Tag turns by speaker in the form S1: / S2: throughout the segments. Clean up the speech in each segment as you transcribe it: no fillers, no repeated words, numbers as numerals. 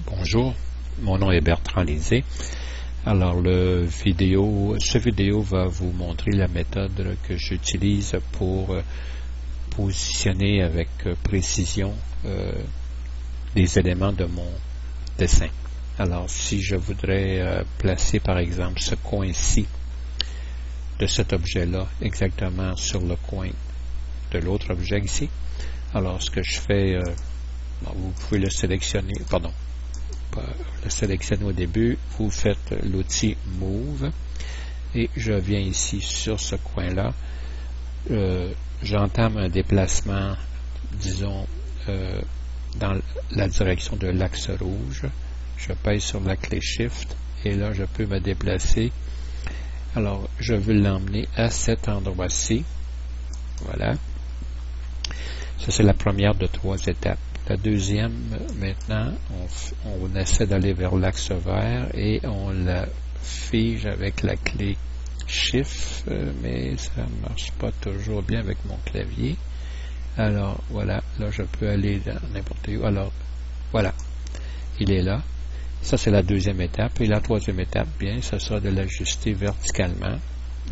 S1: Bonjour, mon nom est Bertrand Lisée. Alors, ce vidéo va vous montrer la méthode que j'utilise pour positionner avec précision les éléments de mon dessin. Alors, si je voudrais placer par exemple ce coin-ci de cet objet-là exactement sur le coin de l'autre objet ici, alors ce que je fais, vous pouvez le sélectionner, au début, vous faites l'outil Move et je viens ici sur ce coin-là, j'entame un déplacement, disons, dans la direction de l'axe rouge, je pèse sur la clé Shift et là je peux me déplacer. Alors je veux l'emmener à cet endroit-ci, voilà, ça c'est la première de 3 étapes. La deuxième, maintenant, on essaie d'aller vers l'axe vert et on la fige avec la clé Shift, mais ça ne marche pas toujours bien avec mon clavier. Alors, voilà, là je peux aller dans n'importe où. Alors, voilà, il est là. Ça, c'est la deuxième étape. Et la troisième étape, bien, ça sera de l'ajuster verticalement.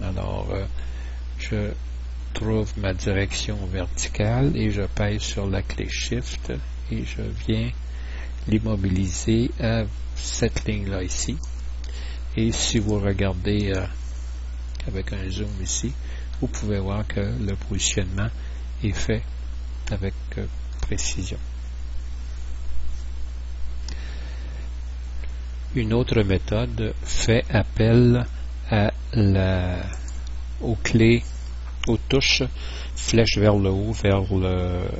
S1: Alors, je trouve ma direction verticale et je pèse sur la clé Shift et je viens l'immobiliser à cette ligne-là ici. Et si vous regardez avec un zoom ici, vous pouvez voir que le positionnement est fait avec précision. Une autre méthode fait appel aux clés, aux touches flèche vers le haut, vers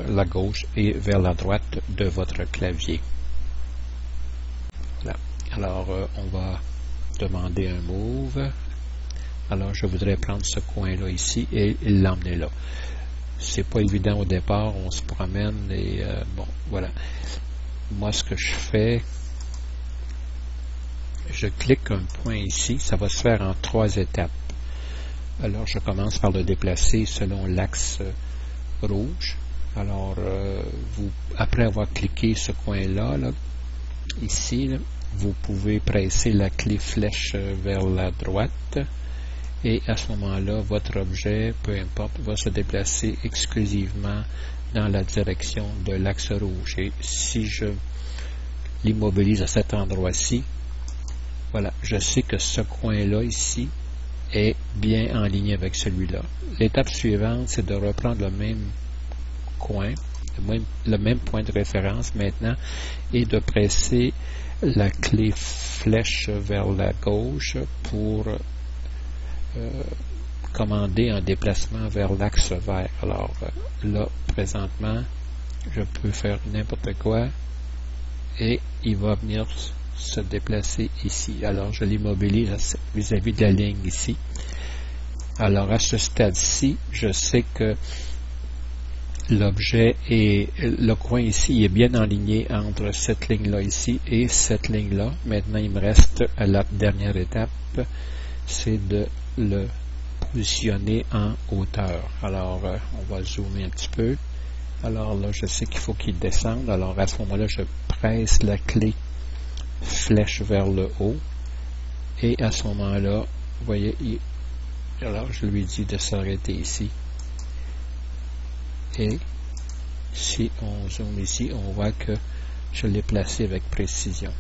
S1: la gauche et vers la droite de votre clavier. Voilà. Alors, on va demander un move. Alors, je voudrais prendre ce coin-là ici et l'emmener là. C'est pas évident au départ, on se promène et bon, voilà. Moi, ce que je fais, je clique un point ici, ça va se faire en 3 étapes. Alors, je commence par le déplacer selon l'axe rouge. Alors, après avoir cliqué ce coin-là, ici, vous pouvez presser la clé flèche vers la droite. Et à ce moment-là, votre objet, peu importe, va se déplacer exclusivement dans la direction de l'axe rouge. Et si je l'immobilise à cet endroit-ci, voilà, je sais que ce coin-là ici est bien en ligne avec celui-là. L'étape suivante, c'est de reprendre le même coin, le même point de référence maintenant, et de presser la clé flèche vers la gauche pour commander un déplacement vers l'axe vert. Alors là, présentement, je peux faire n'importe quoi et il va venir se déplacer ici. Alors, je l'immobilise vis-à-vis de la ligne ici. Alors, à ce stade-ci, je sais que l'objet et le coin ici est bien aligné entre cette ligne-là ici et cette ligne-là. Maintenant, il me reste à la dernière étape, c'est de le positionner en hauteur. Alors, on va zoomer un petit peu. Alors là, je sais qu'il faut qu'il descende. Alors, à ce moment-là, je presse la clé flèche vers le haut. Et à ce moment-là, vous voyez, alors je lui dis de s'arrêter ici. Et si on zoome ici, on voit que je l'ai placé avec précision.